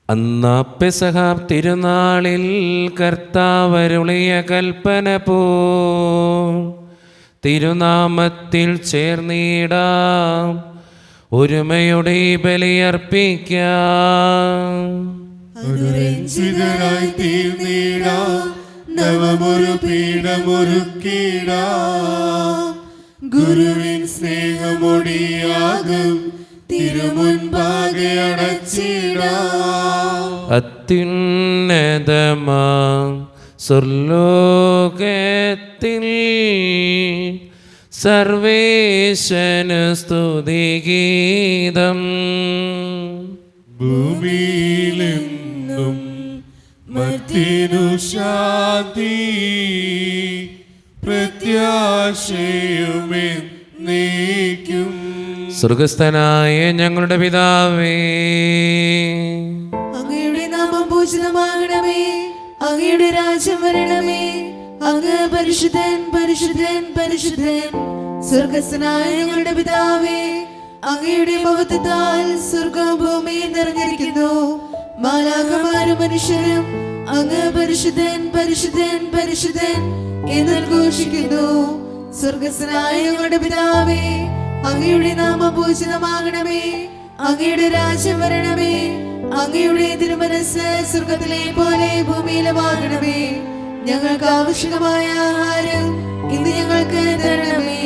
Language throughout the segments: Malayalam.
അന്നാ പെസഹ തിരുനാളിൽ കർത്താവരുളിയ കൽപ്പന പോ തിരുനാമത്തിൽ ചേർന്നിടാം, ഒരുമയുടെ ബലിയർപ്പിക്കാം. അനുരഞ്ജിതരായി തീർന്നിടാം, നവമൊരു പീഠമൊരുക്കിടാം. ഗുരുവിൻ സ്നേഹമൊടിയാകും തിരുമുൻപാകെ അടച്ചിടാം. അത്യുന്നതമാം സ്വർലോകത്തിൽ സർവേശന് സ്തുതിഗീതം. ഭൂമിയിലെന്നും മർത്യനു ശാന്തി, പ്രത്യാശയുമെന്നേക്കും. സ്വർഗസ്ഥനായ ഞങ്ങളുടെ പിതാവേ, അങ്ങയുടെ നാമം പൂജിതമാകണമേ, അങ്ങയുടെ രാജ്യം വരണമേ. അങ്ങ് പരിശുദ്ധൻ പരിശുദ്ധൻ പരിശുദ്ധൻ. സ്വർഗസ്ഥനായ ഞങ്ങളുടെ പിതാവേ, അങ്ങയുടെ മഹത്വത്താൽ സ്വർഗ്ഗവും ഭൂമിയും നിറഞ്ഞിരിക്കുന്നു. മാലാഖമാരും മനുഷ്യരും അങ്ങ് പരിശുദ്ധൻ പരിശുദ്ധൻ പരിശുദ്ധൻ എന്ന് ഘോഷിക്കുന്നു. സ്വർഗസ്ഥനായ ഞങ്ങളുടെ പിതാവേ, അങ്ങയുടെ നാമം പൂജിതമാകണമേ, അങ്ങയുടെ രാജ്യം വരണമേ. അങ്ങയുടെ തിരുമനസ്സ് സ്വർഗത്തിലെ പോലെ ഭൂമിയിലുമാകണമേ. ഞങ്ങൾക്ക് ആവശ്യമായ ആഹാരം ഇന്ന് ഞങ്ങൾക്ക് തരണമേ.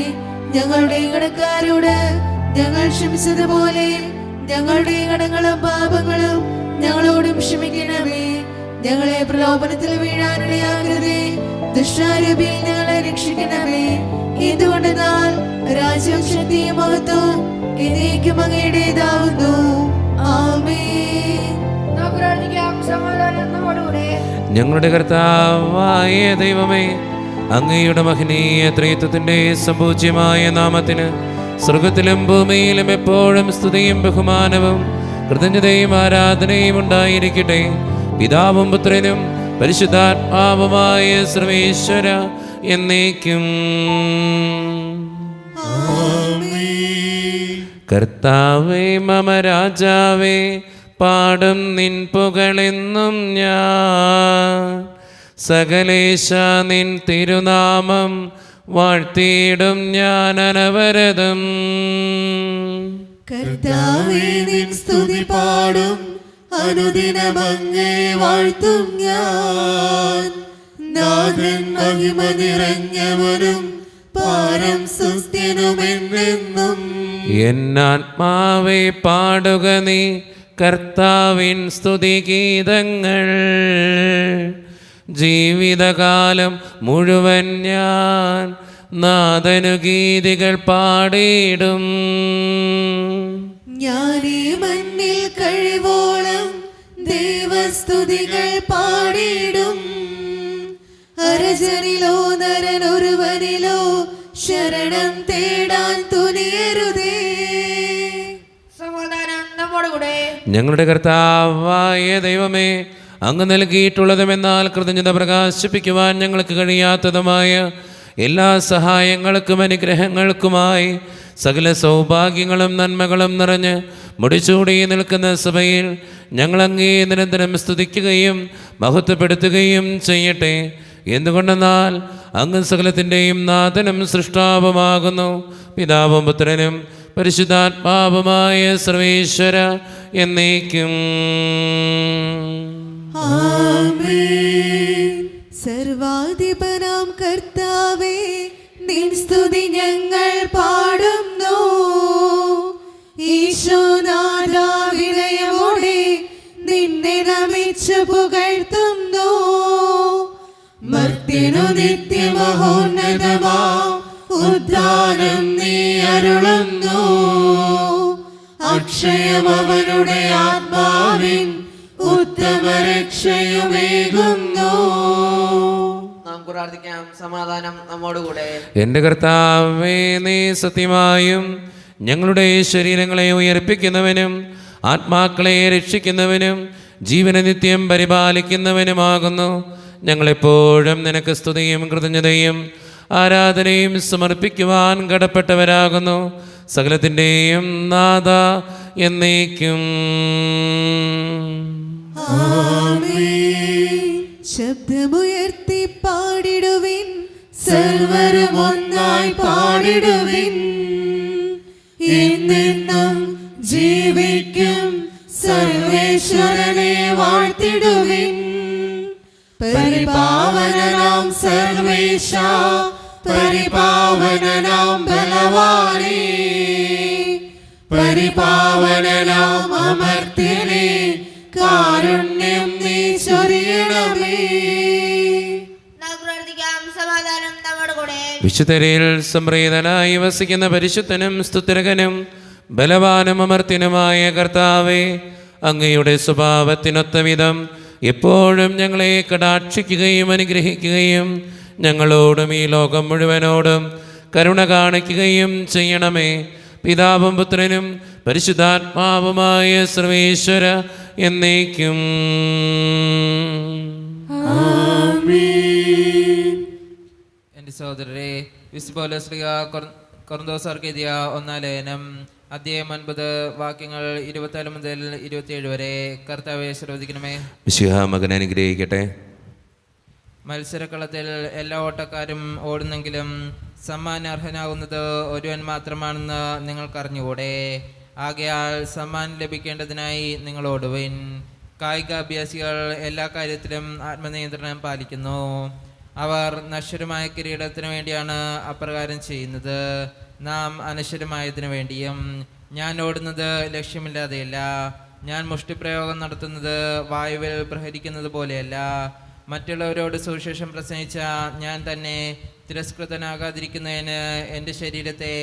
ഞങ്ങളുടെ കടക്കാരോട് ഞങ്ങൾ ക്ഷമിച്ചതുപോലെ ഞങ്ങളുടെ കടങ്ങളും പാപങ്ങളും ഞങ്ങളോടും ക്ഷമിക്കണമേ. ഞങ്ങളെ പ്രലോഭനത്തിൽ വീഴാനിടയാകരുതേ, ദുഷ്ടാരൂപിയിൽ ഞങ്ങളെ രക്ഷിക്കണമേ. എന്തുകൊണ്ടെന്നാൽ രാജ്യവും ശക്തിയും മഹത്വവും എന്നേക്കും അങ്ങയുടേതാവുന്നു. ആമേൻ. ഞങ്ങളുടെ കർത്താവായ ദൈവമേ, അങ്ങയുടെ മഹനീയ ത്രിത്വത്തിന്റെ സംപൂജ്യമായ നാമത്തിന് സ്വർഗത്തിലും ഭൂമിയിലും എപ്പോഴും സ്തുതിയും ബഹുമാനവും കൃതജ്ഞതയും ആരാധനയും ഉണ്ടായിരിക്കട്ടെ. പിതാവും പുത്രനും പരിശുദ്ധാത്മാവുമായ സർവേശ്വര എന്നേക്കും. കർത്താവേ മമ രാജാവേ, പാടും നിൻ പുകളെന്നും ഞാൻ. സകലേശ നിൻ തിരുനാമം വാഴ്ത്തിയിടും ഞാൻ അനവരതം. കർത്താവേ നിൻ സ്തുതി പാടും, അനുദിനം അങ്ങേ വാഴ്ത്തും ഞാൻ. നാഥൻ മഹിമ നിറഞ്ഞവനും പാരം സുസ്ഥിരമെന്നെന്നും. എന്നാത്മാവേ പാടുക നീ കർത്താവിൻ സ്തുതിഗീതങ്ങൾ. ജീവിതകാലം മുഴുവൻ ഞാൻ നാഥനു ഗീതികൾ പാടിയിടും. ഞാനീ മണ്ണിൽ കഴിവോളം ദൈവസ്തുതികൾ പാടിയിടും. അരജനിലോ നരനൊരുവനിലോ ശരണം തേടാൻ തുനിയരുതേ. ഞങ്ങളുടെ കർത്താവായ ദൈവമേ, അങ്ങ് നൽകിയിട്ടുള്ളതുമെന്നാൽ കൃതജ്ഞത പ്രകാശിപ്പിക്കുവാൻ ഞങ്ങൾക്ക് കഴിയാത്തതുമായ എല്ലാ സഹായങ്ങൾക്കും അനുഗ്രഹങ്ങൾക്കുമായി സകല സൗഭാഗ്യങ്ങളും നന്മകളും നിറഞ്ഞ് മുടിച്ചൂടി നിൽക്കുന്ന സഭയിൽ ഞങ്ങളങ്ങേ നിരന്തരം സ്തുതിക്കുകയും മഹത്വപ്പെടുത്തുകയും ചെയ്യട്ടെ. എന്തുകൊണ്ടെന്നാൽ അങ്ങ് സകലത്തിൻ്റെയും നാഥനും സൃഷ്ടാവുമാകുന്നു. പിതാവും പുത്രനും പരിശുദ്ധാത്മാവുമായ സർവേശ്വര എന്നേക്കും. ആമേൻ. സർവാധിപനാം കർത്താവേ, നിൻ സ്തുതി ഞങ്ങൾ പാടുന്നു. ഈശോനാഥാ, വിനയമോടെ നിന്നെ നമിച്ചു പുകഴ്ത്തുന്നു. മർത്യനു നിത്യമഹോന്നതമാം ഉദ്ധാനം നീ അരുളുന്നു. അക്ഷയം അവരുടെ ആത്മാവിൻ ഉത്തമ രക്ഷയുമേകുന്നു. നാം പ്രാർത്ഥിക്കാം. സമാധാനം നമ്മോടുകൂടെ. എൻ്റെ കർത്താവേ, നീ സത്യമായും ഞങ്ങളുടെ ശരീരങ്ങളെ ഉയർപ്പിക്കുന്നവനും ആത്മാക്കളെ രക്ഷിക്കുന്നവനും ജീവനെ നിത്യം പരിപാലിക്കുന്നവനുമാകുന്നു. ഞങ്ങളെപ്പോഴും നിനക്ക് സ്തുതിയും കൃതജ്ഞതയും ആരാധനയും സമർപ്പിക്കുവാൻ കടപ്പെട്ടവരാകുന്നു. സകലത്തിൻ്റെയും നാഥ എന്നേക്കും. വാഴ്ത്തിടുവിൻ. എന്നെന്നും ജീവിക്കും സർവേശ്വരനെ വാഴ്ത്തിടുവിൻ. പരിപാവനനാം സർവേശ, പരിപാവനനാം ബലവാനേ, പരിപാവനനാം അമർത്യനേ, കാരുണ്യം നീ ചൊരിയണമേ. സമാധാനം നമ്മുടെ കൂടെ. വിശുദ്ധരിൽ സംപ്രീതനായി വസിക്കുന്ന പരിശുദ്ധനും സ്തുതിരകനും ബലവാനും അമർത്യനുമായ കർത്താവേ, അങ്ങയുടെ സ്വഭാവത്തിനൊത്ത വിധം എപ്പോഴും ഞങ്ങളെ കടാക്ഷിക്കുകയും അനുഗ്രഹിക്കുകയും ഞങ്ങളോടും ഈ ലോകം മുഴുവനോടും കരുണ കാണിക്കുകയും ചെയ്യണമേ. പിതാവും പുത്രനും പരിശുദ്ധാത്മാവുമായ സർവേശ്വര എന്നേക്കും. എൻ്റെ സഹോദരരെ, വിശുദ്ധ പൗലോസ് ശ്ലീഹ കൊറിന്തോസ്യർക്ക് എഴുതിയ 1-ാം ലേഖനം അധ്യായം 9 വാക്യങ്ങൾ 24 മുതൽ 27 വരെ. കർത്താവെ ശ്രദ്ധിക്കണമേ. മിശിഹാ മകനെ അനുഗ്രഹിക്കട്ടെ. മത്സരക്കളത്തിൽ എല്ലാ ഓട്ടക്കാരും ഓടുന്നെങ്കിലും സമ്മാനാർഹനാകുന്നത് ഒരുവൻ മാത്രമാണെന്ന് നിങ്ങൾക്കറിഞ്ഞുകൂടെ. ആകയാൽ സമ്മാനം ലഭിക്കേണ്ടതിനായി നിങ്ങൾ ഓടുവിൻ. കായിക അഭ്യാസികൾ എല്ലാ കാര്യത്തിലും ആത്മനിയന്ത്രണം പാലിക്കുന്നു. അവർ നശ്വരമായ കിരീടത്തിനു വേണ്ടിയാണ് അപ്രകാരം ചെയ്യുന്നത്, നാം അനശ്വരമായതിനു വേണ്ടിയും. ഞാൻ ഓടുന്നത് ലക്ഷ്യമില്ലാതെയല്ല, ഞാൻ മുഷ്ടിപ്രയോഗം നടത്തുന്നത് വായുവിൽ പ്രഹരിക്കുന്നത് പോലെയല്ല. മറ്റുള്ളവരോട് സുവിശേഷം പ്രസംഗിച്ച ഞാൻ തന്നെ തിരസ്കൃതനാകാതിരിക്കുന്നതിന് എൻ്റെ ശരീരത്തെ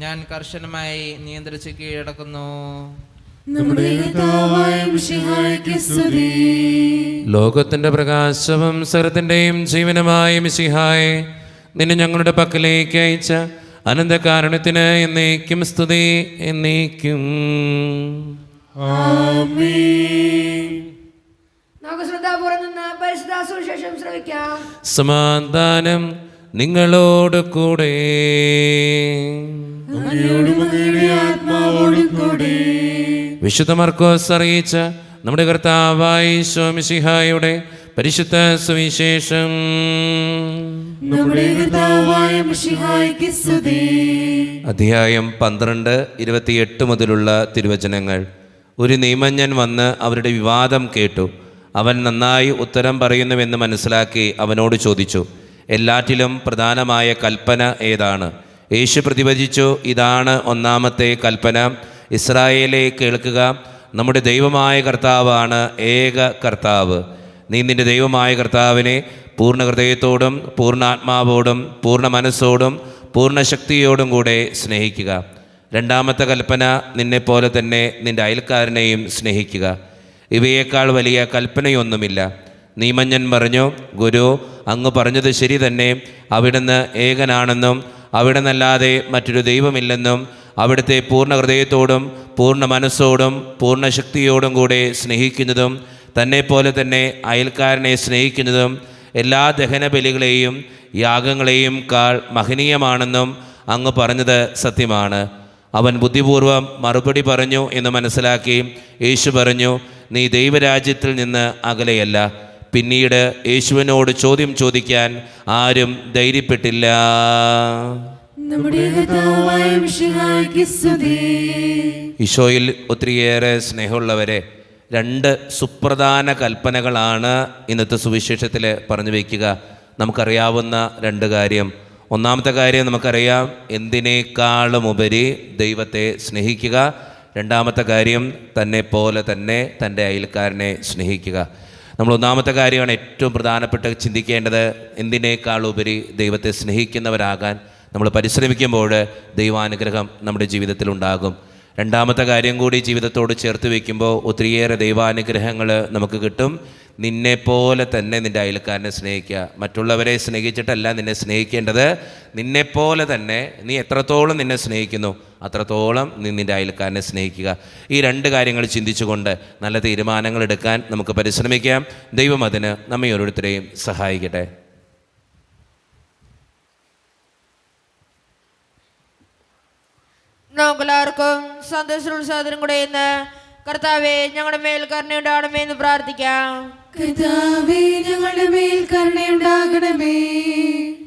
ഞാൻ കർശനമായി നിയന്ത്രിച്ച് കീഴടക്കുന്നു. ലോകത്തിന്റെ പ്രകാശവും സകലത്തിന്റെയും ജീവനുമായ മിശിഹായെ, നിന്നെ ഞങ്ങളുടെ പക്കലേക്ക് അയച്ച അനന്തകാരുണ്യത്തിന് എന്നേക്കും സ്തുതി, എന്നേക്കും. നമുക്ക് ശ്രദ്ധാപൂർവ്വം നിന്ന് പരിശുദ്ധ സുവിശേഷം ശ്രവിക്കാം. സമാധാനം നിങ്ങളോട് കൂടെ. വിശുദ്ധ മർക്കോസ് അറിയിച്ച നമ്മുടെ കർത്താവായ ഈശോ മിശിഹായുടെ പരിശുദ്ധ സുവിശേഷം. അധ്യായം 12, 28 മുതലുള്ള തിരുവചനങ്ങൾ. ഒരു നിയമജ്ഞൻ വന്ന് അവരുടെ വിവാദം കേട്ടു. അവൻ നന്നായി ഉത്തരം പറയുന്നുവെന്ന് മനസ്സിലാക്കി അവനോട് ചോദിച്ചു, എല്ലാറ്റിലും പ്രധാനമായ കൽപ്പന ഏതാണ്? യേശു പ്രതിവചിച്ചു, ഇതാണ് ഒന്നാമത്തെ കൽപ്പന. ഇസ്രായേലേ കേൾക്കുക, നമ്മുടെ ദൈവമായ കർത്താവാണ് ഏക കർത്താവ്. നീ നിൻ്റെ ദൈവമായ കർത്താവിനെ പൂർണ്ണ ഹൃദയത്തോടും പൂർണ്ണാത്മാവോടും പൂർണ്ണ മനസ്സോടും പൂർണ്ണ ശക്തിയോടും കൂടെ സ്നേഹിക്കുക. രണ്ടാമത്തെ കൽപ്പന, നിന്നെപ്പോലെ തന്നെ നിൻ്റെ അയൽക്കാരനെയും സ്നേഹിക്കുക. ഇവയേക്കാൾ വലിയ കൽപ്പനയൊന്നുമില്ല. നിയമജ്ഞൻ പറഞ്ഞു, ഗുരു, അങ്ങ് പറഞ്ഞത് ശരി തന്നെ. അവിടുന്ന് ഏകനാണെന്നും അവിടുന്നല്ലാതെ മറ്റൊരു ദൈവമില്ലെന്നും അവിടുത്തെ പൂർണ്ണ ഹൃദയത്തോടും പൂർണ്ണ മനസ്സോടും പൂർണ്ണ ശക്തിയോടും കൂടെ സ്നേഹിക്കുന്നതും തന്നെപ്പോലെ തന്നെ അയൽക്കാരനെ സ്നേഹിക്കുന്നതും എല്ലാ ദഹനബലികളെയും യാഗങ്ങളെയും കാൾ മഹനീയമാണെന്നും അങ്ങ് പറഞ്ഞത് സത്യമാണ്. അവൻ ബുദ്ധിപൂർവം മറുപടി പറഞ്ഞു എന്ന് മനസ്സിലാക്കി യേശു പറഞ്ഞു, നീ ദൈവരാജ്യത്തിൽ നിന്ന് അകലെയല്ല. പിന്നീട് യേശുവിനോട് ചോദ്യം ചോദിക്കാൻ ആരും ധൈര്യപ്പെട്ടില്ല. ഈശോയിൽ ഒത്തിരിയേറെ സ്നേഹമുള്ളവരെ, 2 സുപ്രധാന കൽപ്പനകളാണ് ഇന്നത്തെ സുവിശേഷത്തിൽ പറഞ്ഞു വയ്ക്കുക. നമുക്കറിയാവുന്ന 2 കാര്യം. ഒന്നാമത്തെ കാര്യം നമുക്കറിയാം, എന്തിനേക്കാളും ഉപരി ദൈവത്തെ സ്നേഹിക്കുക. രണ്ടാമത്തെ കാര്യം, തന്നെ പോലെ തന്നെ തൻ്റെ അയൽക്കാരനെ സ്നേഹിക്കുക. നമ്മൾ ഒന്നാമത്തെ കാര്യമാണ് ഏറ്റവും പ്രധാനപ്പെട്ട ചിന്തിക്കേണ്ടത്. എന്തിനേക്കാളുപരി ദൈവത്തെ സ്നേഹിക്കുന്നവരാകാൻ നമ്മൾ പരിശ്രമിക്കുമ്പോൾ ദൈവാനുഗ്രഹം നമ്മുടെ ജീവിതത്തിലുണ്ടാകും. രണ്ടാമത്തെ കാര്യം കൂടി ജീവിതത്തോട് ചേർത്ത് വയ്ക്കുമ്പോൾ ഒത്തിരിയേറെ ദൈവാനുഗ്രഹങ്ങൾ നമുക്ക് കിട്ടും. നിന്നെപ്പോലെ തന്നെ നിൻ്റെ അയൽക്കാരനെ സ്നേഹിക്കുക. മറ്റുള്ളവരെ സ്നേഹിച്ചിട്ടല്ല നിന്നെ സ്നേഹിക്കേണ്ടത്, നിന്നെപ്പോലെ തന്നെ നീ എത്രത്തോളം നിന്നെ സ്നേഹിക്കുന്നു അത്രത്തോളം നീ നിൻ്റെ അയൽക്കാരനെ സ്നേഹിക്കുക. ഈ 2 കാര്യങ്ങൾ ചിന്തിച്ചുകൊണ്ട് നല്ല തീരുമാനങ്ങൾ എടുക്കാൻ നമുക്ക് പരിശ്രമിക്കാം. ദൈവം അതിന് നമ്മെ ഓരോരുത്തരെയും സഹായിക്കട്ടെ. നമുക്കെല്ലാവർക്കും സന്തോഷോത്സാഹത്തിനും കൂടെ ഇന്ന് കർത്താവെ ഞങ്ങളുടെ മേൽ കരുണയുണ്ടാകണമേ എന്ന് പ്രാർത്ഥിക്കാം. കർത്താവേ ഞങ്ങളുടെ മേൽ കരുണയുണ്ടാകണമേ.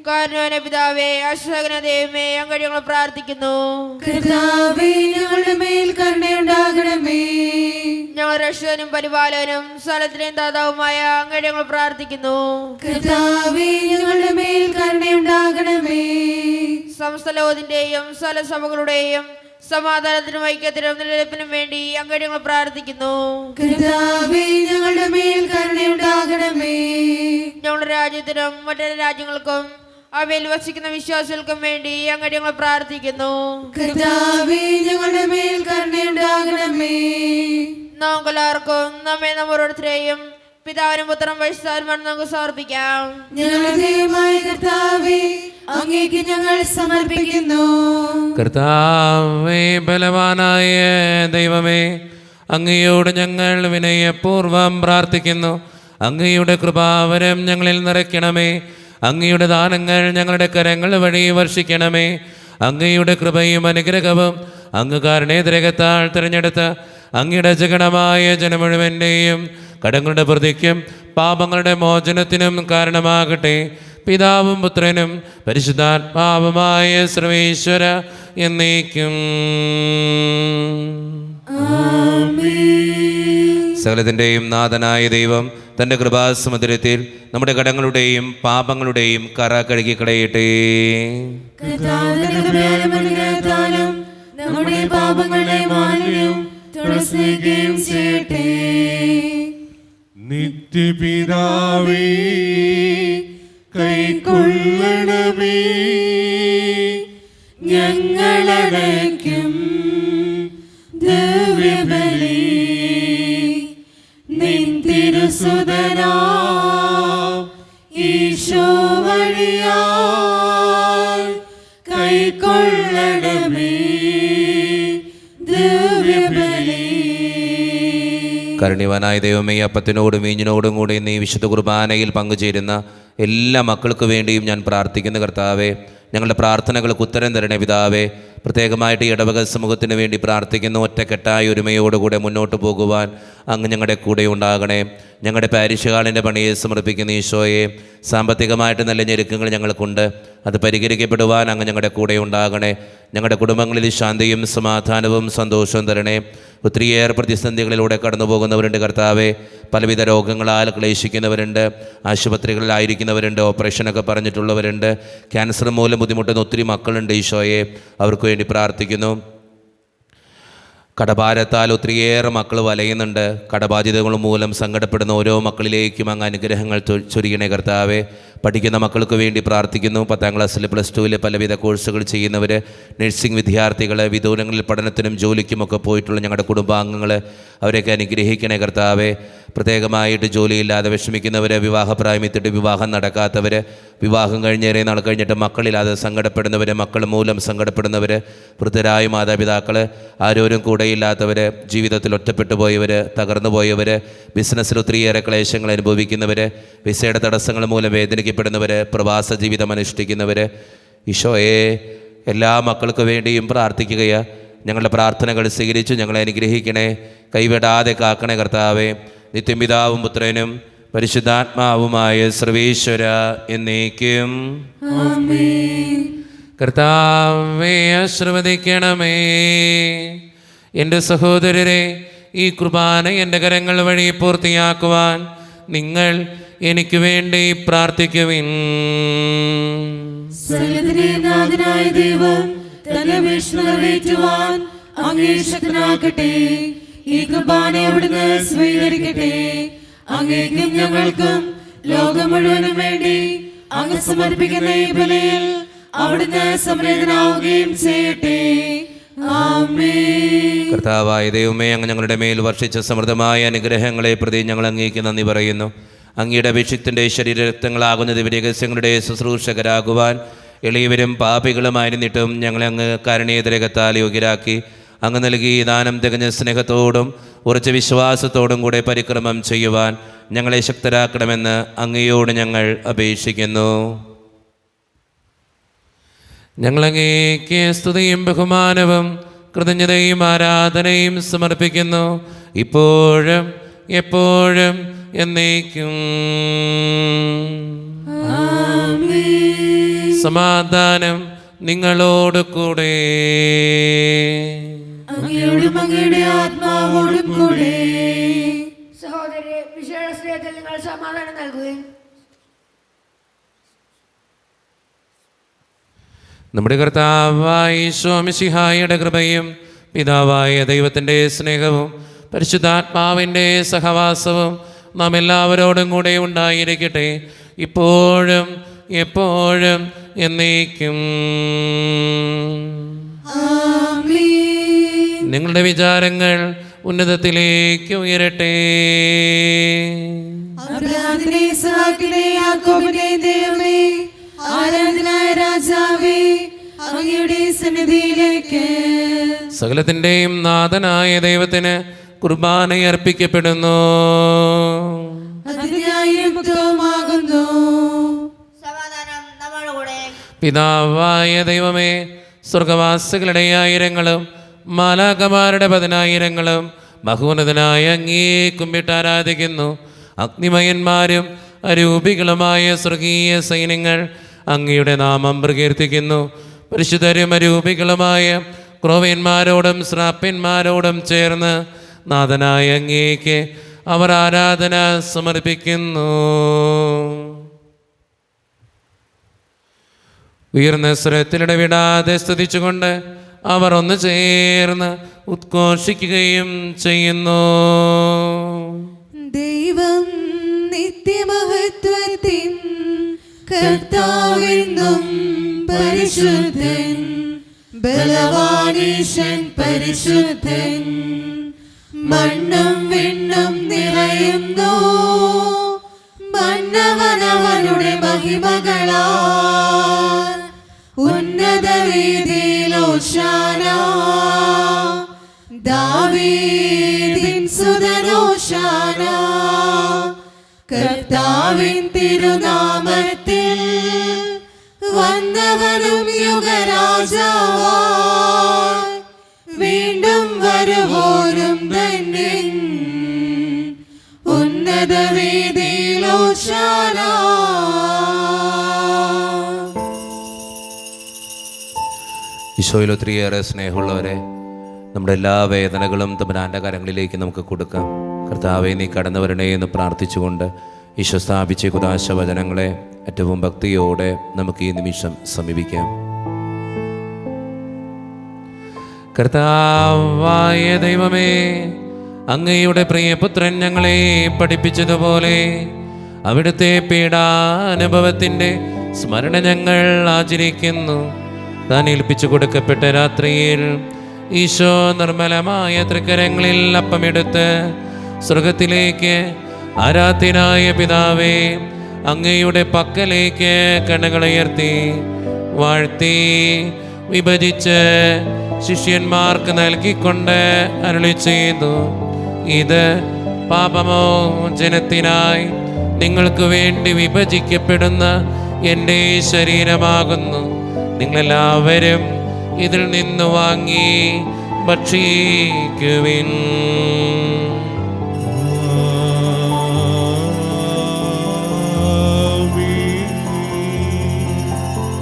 കാരണവനെ പിതാവേ, അശ്വകന ദൈവമേ, അങ്ങോട്ട് ഞങ്ങൾ പ്രാർത്ഥിക്കുന്നു. കർത്താവേ ഞങ്ങളുടെ മേൽ കരുണയുണ്ടാകണമേ. ഞങ്ങൾ രക്ഷകനും പരിപാലകനും സ്ഥലത്തിലെയും ദാതാവുമായ അങ്ങോട്ട് ഞങ്ങൾ പ്രാർത്ഥിക്കുന്നു. കർത്താവേ ഞങ്ങളുടെ മേൽ കരുണയുണ്ടാകണമേ. സമസ്ത ലോകത്തിന്റെയും സ്ഥലസഭകളുടെയും സമാധാനത്തിനും ഐക്യത്തിനും നിലനിൽപ്പിനും വേണ്ടി അങ്ങോട്ട് ഞങ്ങൾ പ്രാർത്ഥിക്കുന്നു. കർത്താവേ ഞങ്ങളുടെ മേൽ കരുണയുണ്ടാകണമേ. ഞങ്ങളുടെ രാജ്യത്തിനും മറ്റു രാജ്യങ്ങൾക്കും അവയിൽ വസിക്കുന്ന വിശ്വാസികൾക്കും വേണ്ടി അങ്ങോട്ട് ഞങ്ങൾ പ്രാർത്ഥിക്കുന്നു. കർത്താവേ ഞങ്ങളുടെ മേൽ കരുണയുണ്ടാകണമേ. നമുക്കെല്ലാവർക്കും നമ്മെ ഓരോരുത്തരെയും പിതാവിനും പുത്രനും പരിശുദ്ധാത്മാവിനും നമുക്ക് സമർപ്പിക്കാം. ഞങ്ങളുടെ ദൈവമായ കർത്താവേ, അങ്ങേക്ക് ഞങ്ങൾ സമർപ്പിക്കുന്നു. കർത്താവേ, ബലവാനായ ദൈവമേ, അങ്ങയോട് ഞങ്ങൾ വിനയപൂർവം പ്രാർത്ഥിക്കുന്നു. അങ്ങയുടെ കൃപാവരം ഞങ്ങളിൽ നിറയ്ക്കണമേ. അങ്ങയുടെ ദാനങ്ങൾ ഞങ്ങളുടെ കരങ്ങൾ വഴി വർഷിക്കണമേ. അങ്ങയുടെ കൃപയും അനുഗ്രഹവും അങ്ങ് കാരുണ്യദ്രകത്താൽ തിരഞ്ഞെടുത്ത അങ്ങയുടെ ജഗണമായ ജനം മുഴുവൻ്റെയും കടങ്ങളുടെ പ്രതിക്കും പാപങ്ങളുടെ മോചനത്തിനും കാരണമാകട്ടെ. പിതാവും പുത്രനും പരിശുദ്ധാത്മാവുമായ സർവേശ്വര എന്നേക്കും. സകലത്തിൻ്റെയും നാഥനായ ദൈവം തൻ്റെ കൃപാസമുദ്രത്തിൽ നമ്മുടെ കടങ്ങളുടെയും പാപങ്ങളുടെയും കറ കഴുകിക്കളയട്ടെ. നമ്മുടെ പാപങ്ങളുടെ മാലിന്യം തുളസിക്കുകയും ചെയ്യട്ടെ. നിത്യപിതാവേ കൈക്കൊള്ളണമേ, ഞങ്ങളടയ്ക്കും ദിവ്യബലി നിൻ തിരുസുതനാ ഈശോ വഴിയാൽ കൈക്കൊള്ളണമേ ദിവ്യബലി. കരുണ്യവാനായ ദൈവമേ, അപ്പത്തിനോടും വീഞ്ഞിനോടും കൂടി നീ വിശുദ്ധ കുർബാനയിൽ പങ്കുചേരുന്ന എല്ലാ മക്കൾക്ക് വേണ്ടിയും ഞാൻ പ്രാർത്ഥിക്കുന്ന കർത്താവേ, ഞങ്ങളുടെ പ്രാർത്ഥനകൾക്ക് ഉത്തരം തരണേ പിതാവേ. പ്രത്യേകമായിട്ട് ഈ ഇടവക സമൂഹത്തിന് വേണ്ടി പ്രാർത്ഥിക്കുന്ന ഒറ്റക്കെട്ടായ ഒരുമയോടുകൂടെ മുന്നോട്ട് പോകുവാൻ അങ്ങ് ഞങ്ങളുടെ കൂടെ ഉണ്ടാകണേ. ഞങ്ങളുടെ പാരിഷ് ഹാളിൻ്റെ പണിയെ സമർപ്പിക്കുന്ന ഈശോയെ, സാമ്പത്തികമായിട്ട് നല്ല ഞെരുക്കങ്ങൾ ഞങ്ങൾക്കുണ്ട്. അത് പരിഹരിക്കപ്പെടുവാൻ അങ്ങ് ഞങ്ങളുടെ കൂടെ ഉണ്ടാകണേ. ഞങ്ങളുടെ കുടുംബങ്ങളിൽ ശാന്തിയും സമാധാനവും സന്തോഷവും തരണേ. ഒത്തിരിയേറെ പ്രതിസന്ധികളിലൂടെ കടന്നു പോകുന്നവരുണ്ട് കർത്താവെ. പലവിധ രോഗങ്ങളാൽ ക്ലേശിക്കുന്നവരുണ്ട്, ആശുപത്രികളിലായിരിക്കുന്നവരുണ്ട്, ഓപ്പറേഷനൊക്കെ പറഞ്ഞിട്ടുള്ളവരുണ്ട്, ക്യാൻസർ മൂലം ബുദ്ധിമുട്ടുന്ന ഒത്തിരി മക്കളുണ്ട് ഈശോയെ. അവർക്ക് വേണ്ടി പ്രാർത്ഥിക്കുന്നു. കടഭാരത്താൽ ഒത്തിരിയേറെ മക്കൾ വലയുന്നുണ്ട്. കടബാധ്യതകൾ മൂലം സങ്കടപ്പെടുന്ന ഓരോ മക്കളിലേക്കും അങ്ങ് അനുഗ്രഹങ്ങൾ ചൊരിയണേ കർത്താവെ. പഠിക്കുന്ന മക്കൾക്ക് വേണ്ടി പ്രാർത്ഥിക്കുന്നു. 10ാം ക്ലാസ്സിൽ +2 പലവിധ കോഴ്സുകൾ ചെയ്യുന്നവർ, നഴ്സിംഗ് വിദ്യാർത്ഥികൾ, വിദൂരങ്ങളിൽ പഠനത്തിനും ജോലിക്കുമൊക്കെ പോയിട്ടുള്ള ഞങ്ങളുടെ കുടുംബാംഗങ്ങൾ, അവരെയൊക്കെ അനുഗ്രഹിക്കണേ കർത്താവെ. പ്രത്യേകമായിട്ട് ജോലിയില്ലാതെ വിഷമിക്കുന്നവർ, വിവാഹപ്രായമെത്തിയിട്ട് വിവാഹം നടക്കാത്തവർ, വിവാഹം കഴിഞ്ഞേറെ നാൾ കഴിഞ്ഞിട്ട് മക്കളില്ലാതെ സങ്കടപ്പെടുന്നവർ, മക്കൾ മൂലം സങ്കടപ്പെടുന്നവർ, വൃദ്ധരായ മാതാപിതാക്കൾ, ആരോരും കൂടെയില്ലാത്തവർ, ജീവിതത്തിൽ ഒറ്റപ്പെട്ടു പോയവർ, തകർന്നു പോയവർ, ബിസിനസ്സിൽ ഒത്തിരിയേറെ ക്ലേശങ്ങൾ അനുഭവിക്കുന്നവർ, വിസയുടെ തടസ്സങ്ങൾ മൂലം വേദനിക്കപ്പെടുന്നവർ, പ്രവാസ ജീവിതം അനുഷ്ഠിക്കുന്നവർ, ഈശോയെ എല്ലാ മക്കൾക്ക് വേണ്ടിയും പ്രാർത്ഥിക്കുകയാണ്. ഞങ്ങളുടെ പ്രാർത്ഥനകൾ സ്വീകരിച്ചു ഞങ്ങളെ അനുഗ്രഹിക്കണേ. കൈവിടാതെ കാക്കണേ കർത്താവെ. നിത്യപിതാവും പുത്രനും പരിശുദ്ധാത്മാവുമായ സർവേശ്വര എന്നേക്കും. കർത്താവേ ആശീർവദിക്കണമേ. എൻ്റെ സഹോദരരെ, ഈ കുർബാന എൻ്റെ കരങ്ങൾ വഴി പൂർത്തിയാക്കുവാൻ നിങ്ങൾ എനിക്ക് വേണ്ടി പ്രാർത്ഥിക്കുവിൻ. സകലത്തിന്റെയും ദൈവം തന്റെ അപേക്ഷ നിറവേറ്റുവാൻ അങ്ങേ ശക്തനാക്കട്ടെ. ഈ കുർബാന അവിടുന്ന് സ്വീകരിക്കട്ടെ. അങ്ങേക്കും ഞങ്ങൾക്കും ലോകം മുഴുവനും വേണ്ടി അങ്ങ് സമർപ്പിക്കുന്ന ഈ ബലിയിൽ അവിടുന്ന് സംപ്രീതനാവുകയും ചെയ്യട്ടെ. ആമേൻ. കർത്താവായ ദൈവമേ, അങ്ങ് ഞങ്ങളുടെ മേൽ വർഷിച്ച സമൃദ്ധമായ അനുഗ്രഹങ്ങളെ പ്രതി ഞങ്ങൾ അങ്ങേക്ക് നന്ദി പറയുന്നു. അങ്ങയുടെ അഭിഷിക്തൻ്റെ ശരീരരക്തങ്ങളാകുന്ന ദിവ്യരഹസ്യങ്ങളുടെ ശുശ്രൂഷകരാകുവാൻ എളിയവരും പാപികളുമായിരുന്നിട്ടും ഞങ്ങളെ അങ്ങ് കാരുണ്യദ്രകത്താൽ യോഗ്യരാക്കി. അങ്ങ് നൽകി ദാനം തികഞ്ഞ സ്നേഹത്തോടും ഉറച്ച വിശ്വാസത്തോടും കൂടെ പരിക്രമം ചെയ്യുവാൻ ഞങ്ങളെ ശക്തരാക്കണമെന്ന് അങ്ങയോട് ഞങ്ങൾ അപേക്ഷിക്കുന്നു. ഞങ്ങളങ്ങേക്ക് സ്തുതിയും ബഹുമാനവും കൃതജ്ഞതയും ആരാധനയും സമർപ്പിക്കുന്നു, ഇപ്പോഴും എപ്പോഴും എന്നേക്കും. സമാധാനം നിങ്ങളോട് കൂടെ. അങ്ങയോടും അങ്ങയുടെ ആത്മാവോടും കൂടെ. സഹോദരരെ, വിശേഷ സ്നേഹത്തിൽ നിങ്ങൾ സമാധാനം നൽകുകയും നമ്മുടെ കർത്താവായ ഈശോ മിശിഹായുടെ കൃപയും പിതാവായ ദൈവത്തിൻ്റെ സ്നേഹവും പരിശുദ്ധാത്മാവിൻ്റെ സഹവാസവും നാം എല്ലാവരോടും കൂടെ ഉണ്ടായിരിക്കട്ടെ, ഇപ്പോഴും എപ്പോഴും എന്നേക്കും. നിങ്ങളുടെ വിചാരങ്ങൾ ഉന്നതത്തിലേക്ക് ഉയരട്ടെ. അബ്രാഹാമിനെ, ഇസ്ഹാക്കിനെ, യാക്കോബിനെ ദൈവമേ, ആരാധനായ രാജാവേ, അങ്ങയുടെ സന്നിധിയിലേക്ക് സകലത്തിൻ്റെയും നാഥനായ ദൈവത്തിന് കുർബാന അർപ്പിക്കപ്പെടുന്നു. അതിനായുക്തവുമാകുന്നു. സമാധാനം നമ്മുടെ കൂടെ. പിതാവായ ദൈവമേ, സ്വർഗവാസികളുടെ ആയിരങ്ങളും മാലാഖമാരുടെ 10,000ങ്ങളും ബഹുന്നതനായ അങ്ങേ കുമ്പിട്ട് ആരാധിക്കുന്നു. അഗ്നിമയന്മാരും അരൂപികളുമായ സ്വർഗീയ സൈന്യങ്ങൾ അങ്ങയുടെ നാമം പ്രകീർത്തിക്കുന്നു. പരിശുദ്ധരും അരൂപികളുമായ ക്രോവ്യന്മാരോടും ശ്രാപ്യന്മാരോടും ചേർന്ന് നാഥനായ അങ്ങേക്ക് അവർ ആരാധന സമർപ്പിക്കുന്നു. ഉയർന്ന സ്വരത്തിലിടവിടാതെ സ്തുതിച്ചുകൊണ്ട് അവർ ഒന്ന് ചേർന്ന് ഉദ്ഘോഷിക്കുകയും ചെയ്യുന്നു. ദൈവം നിത്യമഹത്വത്തിൻ കർത്താവെന്നും പരിശുദ്ധൻ, ബലവാനീശൻ പരിശുദ്ധൻ. മണ്ണും വിണ്ണും നിറയുന്നു മന്നവനവനുടെ മഹിമകളാൽ. ഉന്നത വീതിയിൽ ഹോശാന, ദാവീദിൻ സുതൻ ഹോശാന. കർത്താവിൻ തിരുനാമത്തിൽ വന്നവനും യുഗരാജാവായി വീണ്ടും വരുവോരും ധന്യൻ. ഉന്നത വീതിയിൽ ഹോശാന. ഈശോയിൽ ഒത്തിരിയേറെ സ്നേഹമുള്ളവരെ, നമ്മുടെ എല്ലാ വേദനകളും തമ്പുരാൻ്റെ കരങ്ങളിലേക്ക് നമുക്ക് കൊടുക്കാം. കർത്താവെ, നീ കടന്നു വരണേ എന്ന് പ്രാർത്ഥിച്ചുകൊണ്ട് ഈശോ സ്ഥാപിച്ച കുദാശ വചനങ്ങളെ ഏറ്റവും ഭക്തിയോടെ നമുക്ക് ഈ നിമിഷം സമീപിക്കാം. കർത്താവായ ദൈവമേ, അങ്ങയുടെ പ്രിയപുത്രൻ ഞങ്ങളെ പഠിപ്പിച്ചതുപോലെ അവിടുത്തെ പീഡാനുഭവത്തിൻ്റെ സ്മരണ ഞങ്ങൾ ആചരിക്കുന്നു. താൻ ഏൽപ്പിച്ചു കൊടുക്കപ്പെട്ട രാത്രിയിൽ ഈശോ നിർമ്മലമായ തൃക്കരങ്ങളിൽ അപ്പമെടുത്ത് സ്വർഗത്തിലേക്ക് ആരാധ്യനായ പിതാവേ, അങ്ങയുടെ പക്കലേക്ക് കണ്ണുകളുയർത്തി വാഴ്ത്തി വിഭജിച്ച് ശിഷ്യന്മാർക്ക് നൽകിക്കൊണ്ട് അരുളി ചെയ്തു, ഇത് പാപമോചനത്തിനായി നിങ്ങൾക്ക് വേണ്ടി വിഭജിക്കപ്പെടുന്ന എൻ്റെ ശരീരമാകുന്നു. നിങ്ങളെല്ലാവരും ഇതിൽ നിന്ന് വാങ്ങി ഭക്ഷിക്കുവിൻ.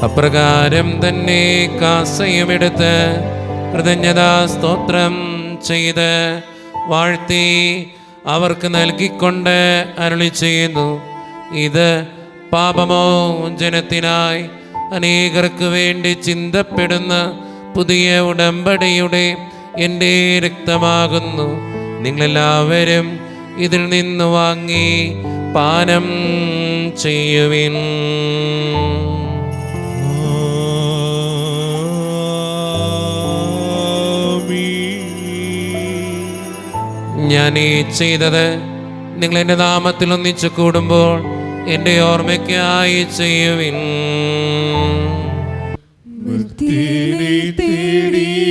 അപ്രകാരം തന്നെ കാസയുമെടുത്ത് കൃതജ്ഞതാ സ്തോത്രം ചെയ്ത് വാഴ്ത്തി അവർക്ക് നൽകിക്കൊണ്ട് അരുളി ചെയ്യുന്നു, ഇത് പാപമോചനത്തിനായി അനേകർക്ക് വേണ്ടി ചിന്തപ്പെടുന്ന പുതിയ ഉടമ്പടിയുടെ എൻ്റെ രക്തമാകുന്നു. നിങ്ങളെല്ലാവരും ഇതിൽ നിന്ന് വാങ്ങി പാനം ചെയ്യുവിൻ. ഞാൻ ഈ ചെയ്തത് നിങ്ങൾ എൻ്റെ നാമത്തിൽ ഒന്നിച്ചു കൂടുമ്പോൾ എൻ്റെ ഓർമ്മയ്ക്കായി ചെയ്യുവിൻ. മുക്തിനെ തേടിയാണഞ്ഞവനേ,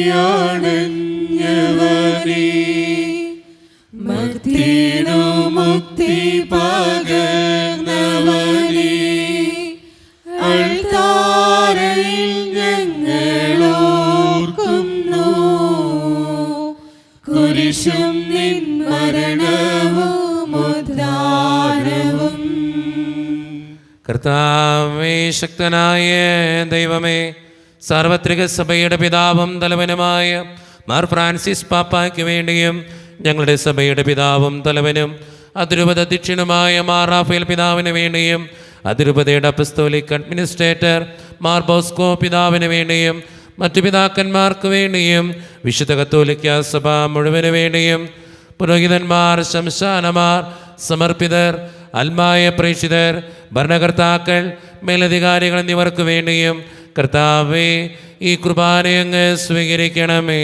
മർത്യനു മുക്തി പകർന്നവനേ, അൾത്താരയിൽ ഞങ്ങളോർക്കുന്നു. കുരിശും നിൻ മരണവും ഉദ്ധാരവും. കർത്താവേ, ശക്തനായ ദൈവമേ, സാർവത്രിക സഭയുടെ പിതാവും തലവനുമായ മാർ ഫ്രാൻസിസ് പാപ്പായ്ക്ക് വേണ്ടിയും ഞങ്ങളുടെ സഭയുടെ പിതാവും തലവനും അതിരൂപത അധ്യക്ഷനുമായ മാർ റാഫേൽ പിതാവിന് വേണ്ടിയും അതിരൂപതയുടെ അപ്പസ്തോലിക് അഡ്മിനിസ്ട്രേറ്റർ മാർ ബോസ്കോ പിതാവിന് വേണ്ടിയും മറ്റു പിതാക്കന്മാർക്ക് വേണ്ടിയും വിശുദ്ധ കത്തോലിക്ക സഭ മുഴുവന് വേണ്ടിയും പുരോഹിതന്മാർ, ശംശാനമാർ, സമർപ്പിതർ, അൽമായ പ്രേക്ഷിതർ, ഭരണകർത്താക്കൾ, മേലധികാരികൾ എന്നിവർക്ക് വേണ്ടിയും കർത്താവേ, ഈ കുർബാനയങ്ങ് സ്വീകരിക്കണമേ.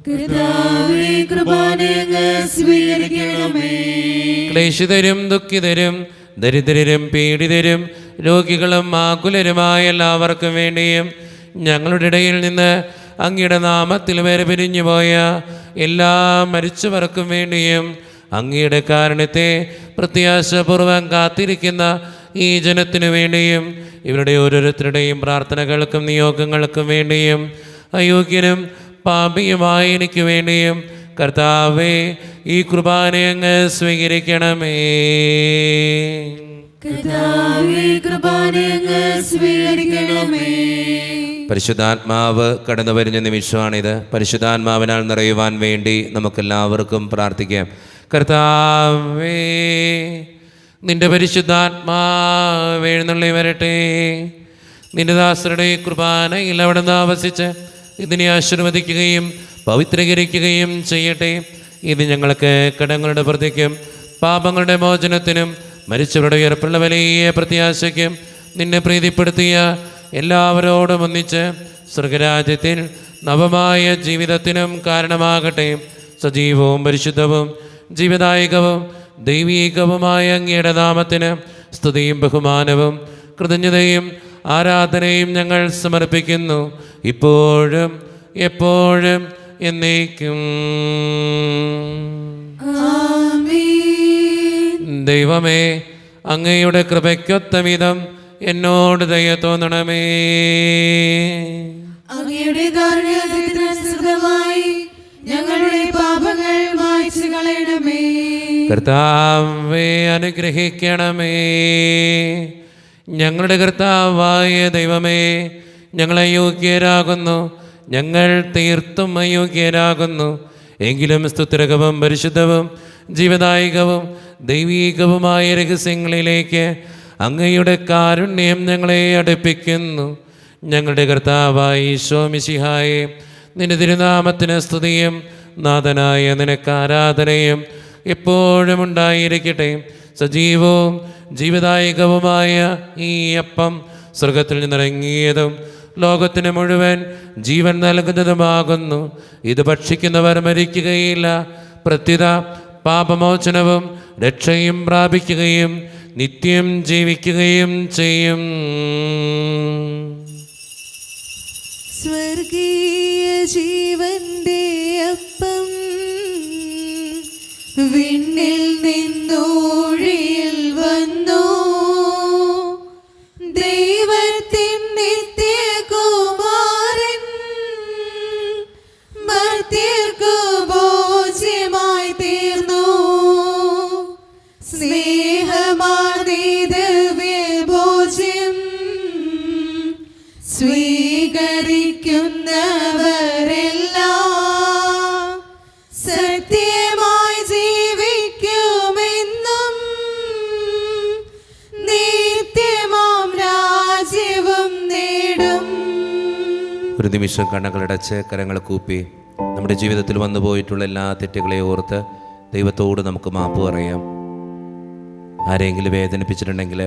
കർത്താവേ, കുർബാനയങ്ങ് സ്വീകരിക്കണമേ. ക്ലേശിതരും ദുഃഖിതരും ദരിദ്രരും പീഡിതരും രോഗികളും ആകുലരുമായ എല്ലാവർക്കും വേണ്ടിയും ഞങ്ങളുടെ ഇടയിൽ നിന്ന് അങ്ങയുടെ നാമത്തിൽ വേർപിരിഞ്ഞു പോയ എല്ലാ മരിച്ചവർക്കും വേണ്ടിയും അങ്ങയുടെ കാരുണ്യത്തെ പ്രത്യാശപൂർവം കാത്തിരിക്കുന്ന ഈ ജനത്തിനു വേണ്ടിയും ഇവരുടെ ഓരോരുത്തരുടെയും പ്രാർത്ഥനകൾക്കും നിയോഗങ്ങൾക്കും വേണ്ടിയും അയോഗ്യനും പാപിയുമായ എനിക്ക് വേണ്ടിയും കർത്താവേ, ഈ കുർബാനയങ്ങ് സ്വീകരിക്കണമേ. കർത്താവേ, കുർബാനയങ്ങ് സ്വീകരിക്കണമേ. പരിശുദ്ധാത്മാവ് കടന്നു വരുന്ന നിമിഷമാണിത്. പരിശുദ്ധാത്മാവിനാൽ നിറയുവാൻ വേണ്ടി നമുക്കെല്ലാവർക്കും പ്രാർത്ഥിക്കാം. കർത്താവേ, നിന്റെ പരിശുദ്ധാത്മാവ് എഴുന്നള്ളി വരട്ടെ. നിന്റെ ദാസരുടെ കുർബാനയിൽ അവിടെ നിന്ന് ആവസിച്ച് ഇതിനെ ആശീർവദിക്കുകയും പവിത്രീകരിക്കുകയും ചെയ്യട്ടെ. ഇത് ഞങ്ങൾക്ക് കടങ്ങളുടെ പ്രതിക്കും പാപങ്ങളുടെ മോചനത്തിനും മരിച്ചവരുടെ ഉയർപ്പുള്ള വലിയ പ്രത്യാശയ്ക്കും നിന്നെ പ്രീതിപ്പെടുത്തിയ എല്ലാവരോടും ഒന്നിച്ച് സ്വർഗരാജ്യത്തിൽ നവമായ ജീവിതത്തിനും കാരണമാകട്ടെ. സജീവവും പരിശുദ്ധവും ജീവദായകവും ദൈവീകവുമായ അങ്ങയുടെ നാമത്തിന് സ്തുതിയും ബഹുമാനവും കൃതജ്ഞതയും ആരാധനയും ഞങ്ങൾ സമർപ്പിക്കുന്നു, ഇപ്പോഴും എപ്പോഴും എന്നേക്കും. ദൈവമേ, അങ്ങയുടെ കൃപയ്ക്കൊത്ത വിധം എന്നോട് ദയ തോന്നണമേ. അങ്ങയുടെ കാരുണ്യത്തിനനുസൃതമായി ഞങ്ങളുടെ പാപങ്ങൾ മായ്ച്ചു കളയണമേ. കർത്താവേ, അനുഗ്രഹിക്കണമേ. ഞങ്ങളുടെ കർത്താവായ ദൈവമേ, ഞങ്ങൾ അയോഗ്യരാകുന്നു, ഞങ്ങൾ തീർത്തും അയോഗ്യരാകുന്നു. എങ്കിലും സ്തുത്യർഹവും പരിശുദ്ധവും ജീവദായകവും ദൈവീകവുമായ രഹസ്യങ്ങളിലേക്ക് അങ്ങയുടെ കാരുണ്യം ഞങ്ങളെ അടുപ്പിക്കുന്നു. ഞങ്ങളുടെ കർത്താവായ ഈശോ മിശിഹായെ, നിന്റെ തിരുനാമത്തിന് സ്തുതിയും നാഥനായ നിനക്ക് ആരാധനയും എപ്പോഴും ഉണ്ടായിരിക്കട്ടെ. സജീവവും ജീവദായകവുമായ ഈ അപ്പം സ്വർഗത്തിൽ നിന്നിറങ്ങിയതും ലോകത്തിന് മുഴുവൻ ജീവൻ നൽകുന്നതുമാകുന്നു. ഇത് ഭക്ഷിക്കുന്നവർ മരിക്കുകയില്ല, പ്രത്യുത പാപമോചനവും രക്ഷയും പ്രാപിക്കുകയും നിത്യം ജീവിക്കുകയും ചെയ്യും. സ്വർഗീയ ജീവന്റെ അപ്പം വിണ്ണിൽ നിന്നൂഴിയിൽ വന്നു. ദൈവത്തിൻ നിത്യകുമാരൻ മർത്യർക്കു ഭോജ്യമായി തീർന്നു. സ്നേഹമാർന്ന ദിവ്യഭോജ്യം സ്വീകരിക്കുന്നവരെല്ലാം സത്യമായി ജീവിക്കുമെന്നും നിത്യമാം രാജ്യവും നേടും. ഒരു നിമിഷം കണ്ണുകളടച്ച് കരങ്ങൾ കൂപ്പി നമ്മുടെ ജീവിതത്തിൽ വന്നു പോയിട്ടുള്ള എല്ലാ തെറ്റുകളെ ഓർത്ത് ദൈവത്തോട് നമുക്ക് മാപ്പ് പറയാം. ആരെങ്കിലും വേദനിപ്പിച്ചിട്ടുണ്ടെങ്കിൽ,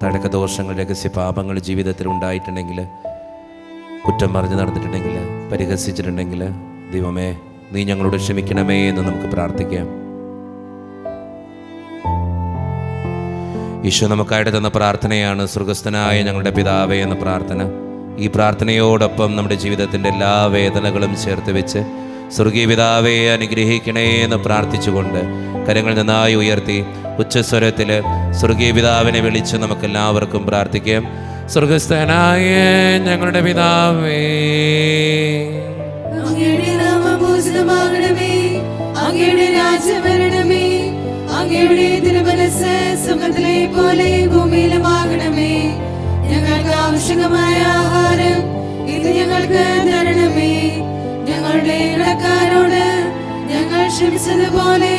തടക്കദോഷങ്ങൾ, രഹസ്യ പാപങ്ങൾ ജീവിതത്തിൽ ഉണ്ടായിട്ടുണ്ടെങ്കിൽ, കുറ്റം പറഞ്ഞു നടന്നിട്ടുണ്ടെങ്കിൽ, പരിഹസിച്ചിട്ടുണ്ടെങ്കിൽ, ദൈവമേ നീ ഞങ്ങളോട് ക്ഷമിക്കണമേ എന്ന് നമുക്ക് പ്രാർത്ഥിക്കാം. ഈശോ നമുക്കായിട്ട് തന്ന പ്രാർത്ഥനയാണ് സ്വർഗസ്ഥനായ ഞങ്ങളുടെ പിതാവേ എന്ന പ്രാർത്ഥന. ഈ പ്രാർത്ഥനയോടൊപ്പം നമ്മുടെ ജീവിതത്തിൻ്റെ എല്ലാ വേദനകളും ചേർത്ത് വെച്ച് സ്വർഗീയ പിതാവേ അനുഗ്രഹിക്കണേ എന്ന് പ്രാർത്ഥിച്ചുകൊണ്ട് കരങ്ങൾ നന്നായി ഉയർത്തി ഉച്ചസ്വരത്തിൽ സ്വർഗീയ പിതാവിനെ വിളിച്ച് നമുക്കെല്ലാവർക്കും പ്രാർത്ഥിക്കാം. സ്വർഗസ്ഥനായ ഞങ്ങളുടെ പിതാവേ, അങ്ങയുടെ നാമം പൂജിതമാകണമേ. അങ്ങയുടെ രാജ്യം വരണമേ. സ്വർഗ്ഗത്തിലെ പോലെ ഭൂമിയിലുമാകണമേ. ഞങ്ങൾക്ക് ആവശ്യമായ ആഹാരം ഇത് ഞങ്ങൾക്ക് തരണമേ. ഞങ്ങളുടെ കടക്കാരോട് ഞങ്ങൾ ക്ഷമിച്ചതുപോലെ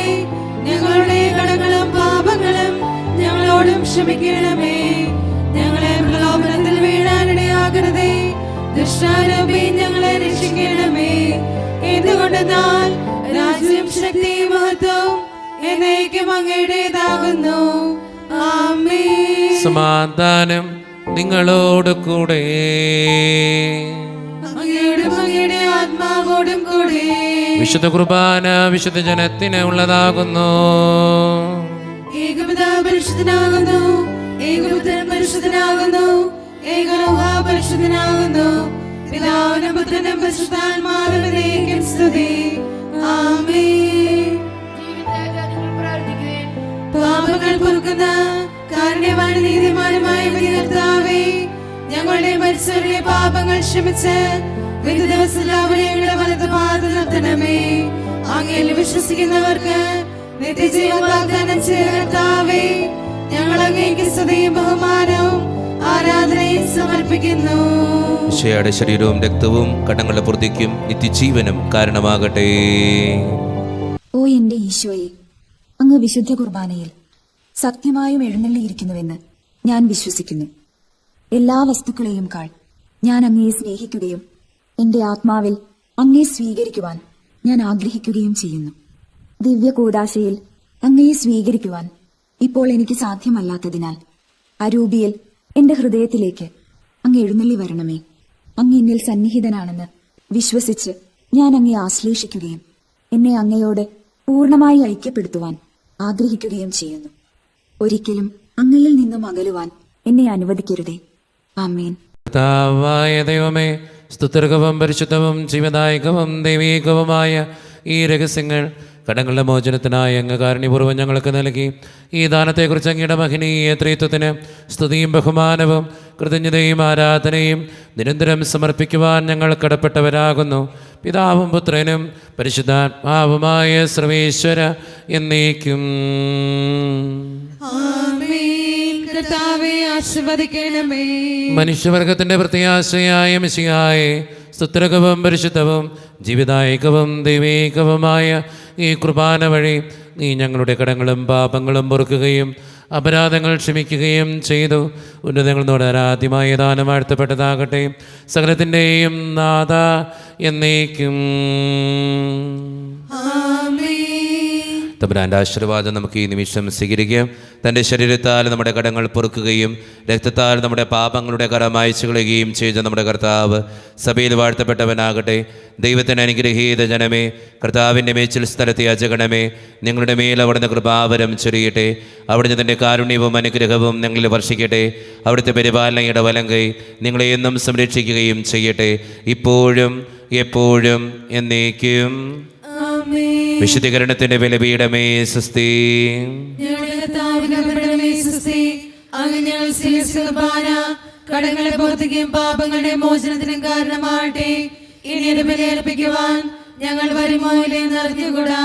ഞങ്ങളുടെ കടങ്ങളും പാപങ്ങളും ഞങ്ങളോടും ക്ഷമിക്കണമേ. ഞങ്ങളെ പ്രലോഭനത്തിൽ വീഴാനിടയാകരുതേ, ദുഷ്ടാരൂപി ഞങ്ങളെ രക്ഷിക്കണമേ. എന്തുകൊണ്ടെന്നാൽ രാജ്യം, ശക്തിയും മഹത്വവും എന്നേക്കും അങ്ങയുടേതാകുന്നു. ആമേൻ. സമാധാനം നിങ്ങളോട് കൂടെ. അങ്ങയുടെ ആത്മാവോടും കൂടെ. വിശുദ്ധ കുർബാന വിശുദ്ധ ജനത്തിന് ഉള്ളതാകുന്നു. ഏകപിതാവ് പരിശുദ്ധനാകുന്നു, ഏകപുത്രൻ പരിശുദ്ധനാകുന്നു, ഏകരൂഹ പരിശുദ്ധനാകുന്നു. പിതാവിനും പുത്രനും പരിശുദ്ധാത്മാവിനും സ്തുതി. ആമേൻ. നിങ്ങൾ പ്രാർത്ഥിക്കുവിൻ. പാപങ്ങൾ പൊറുക്കുന്ന കാരുണ്യവാൻ നീതിമാനുമായ കർത്താവേ, ഞങ്ങളുടെ മരിച്ചവരുടെ പാപങ്ങൾ ക്ഷമിച്ച് വിധി ദിവസരാവിലെ ഞങ്ങളുടെ വലത്ത് പാദം നിർത്തണമേ. അങ്ങയിൽ വിശ്വസിക്കുന്നവർക്ക് നിത്യജീവൻ വാഗ്ദാനം ചെയ്ത കർത്താവേ, ഞങ്ങൾ അങ്ങേക്ക് സ്തുതിയും ബഹുമാനവും ആരാധനയും സമർപ്പിക്കുന്നു. ഈശോയുടെ ശരീരവും രക്തവും കടങ്ങളുടെ പൂർത്തിക്കും നിത്യജീവനും കാരണമാകട്ടെ. ഓ എന്റെ ഈശോയെ, അങ്ങ് വിശുദ്ധ കുർബാനയിൽ സത്യമായും എഴുന്നള്ളിയിരിക്കുന്നുവെന്ന് ഞാൻ വിശ്വസിക്കുന്നു. എല്ലാ വസ്തുക്കളെയും കാൾ ഞാൻ അങ്ങയെ സ്നേഹിക്കുകയും എന്റെ ആത്മാവിൽ അങ്ങയെ സ്വീകരിക്കുവാൻ ഞാൻ ആഗ്രഹിക്കുകയും ചെയ്യുന്നു. ദിവ്യ കൂദാശയിൽ അങ്ങയെ സ്വീകരിക്കുവാൻ ഇപ്പോൾ എനിക്ക് സാധ്യമല്ലാത്തതിനാൽ അരൂപിയിൽ എന്റെ ഹൃദയത്തിലേക്ക് അങ്ങ് എഴുന്നള്ളി വരണമേ. അങ്ങ് എന്നിൽ സന്നിഹിതനാണെന്ന് വിശ്വസിച്ച് ഞാൻ അങ്ങയെ ആശ്ലേഷിക്കുകയും എന്നെ അങ്ങയോട് പൂർണ്ണമായി ഐക്യപ്പെടുത്തുവാൻ ആഗ്രഹിക്കുകയും ചെയ്യുന്നു. ഒരിക്കലും അങ്ങയിൽ നിന്നും അകലുവാൻ എന്നെ അനുവദിക്കരുതേ. ആമേൻ. കർത്താവായ ദൈവമേ, സ്തുത്യർഹവും പരിശുദ്ധവും ജീവദായകവും ദൈവീകവുമായ ഈ രഹസ്യങ്ങൾ കടങ്ങളുടെ മോചനത്തിനായി അങ്ങ് കാരുണ്യപൂർവ്വം ഞങ്ങൾക്ക് നൽകി. ഈ ദാനത്തെക്കുറിച്ച് അങ്ങയുടെ മഹനീയ ത്രിത്വത്തിന് സ്തുതിയും ബഹുമാനവും കൃതജ്ഞതയും ആരാധനയും നിരന്തരം സമർപ്പിക്കുവാൻ ഞങ്ങൾ കടപ്പെട്ടവരാകുന്നു. പിതാവും പുത്രനും പരിശുദ്ധാത്മാവുമായ സർവേശ്വര എന്നേക്കും. ആമേൻ. കർത്താവേ, ആശീർവദിക്കണമേ. മനുഷ്യവർഗത്തിന്റെ പ്രത്യാശയായ മിശിഹായെ, സ്തുത്യർഹവും പരിശുദ്ധവും ജീവിതായകവും ദൈവീകവുമായ ഈ കുർബാന വഴി നീ ഞങ്ങളുടെ കടങ്ങളും പാപങ്ങളും പൊറുക്കുകയും അപരാധങ്ങൾ ക്ഷമിക്കുകയും ചെയ്തു. ഉന്നതങ്ങളോട് ആരാധ്യമായ ദാനം വാഴ്ത്തപ്പെട്ടതാകട്ടെ. സകലത്തിൻ്റെയും നാഥ എന്നേക്കും. തമ്പുരാൻ്റെ ആശീർവാദം നമുക്ക് ഈ നിമിഷം സ്വീകരിക്കാം. തൻ്റെ ശരീരത്താൽ നമ്മുടെ കടങ്ങൾ പൊറുക്കുകയും രക്തത്താൽ നമ്മുടെ പാപങ്ങളുടെ കടം മായ്ച്ചു കളയുകയും ചെയ്ത നമ്മുടെ കർത്താവ് സഭയിൽ വാഴ്ത്തപ്പെട്ടവനാകട്ടെ. ദൈവത്തിന് അനുഗ്രഹീത ജനമേ, കർത്താവിൻ്റെ മേച്ചിൽ സ്ഥലത്തെ യാചകണമേ, നിങ്ങളുടെ മേൽ അവിടുന്ന് കൃപാവരം ചൊരിയട്ടെ. അവിടുന്ന് തൻ്റെ കാരുണ്യവും അനുഗ്രഹവും നിങ്ങളിൽ വർഷിക്കട്ടെ. അവിടുത്തെ പരിപാലനയുടെ വലങ്കൈ നിങ്ങളെ എന്നും സംരക്ഷിക്കുകയും ചെയ്യട്ടെ, ഇപ്പോഴും എപ്പോഴും എന്നേക്കും. വിശുദ്ധീകരണത്തിന്റെ ബലിപീഠമേ സ്വസ്തി. കടങ്ങളെ പുറത്തേക്കും പാപങ്ങളുടെ മോചനത്തിനും കാരണമാകട്ടെ. ഇനി ഒരു ബലിയർപ്പിക്കുവാൻ ഞങ്ങൾ വരുമോ ഇല്ലെന്ന് അറിഞ്ഞുകൂടാ.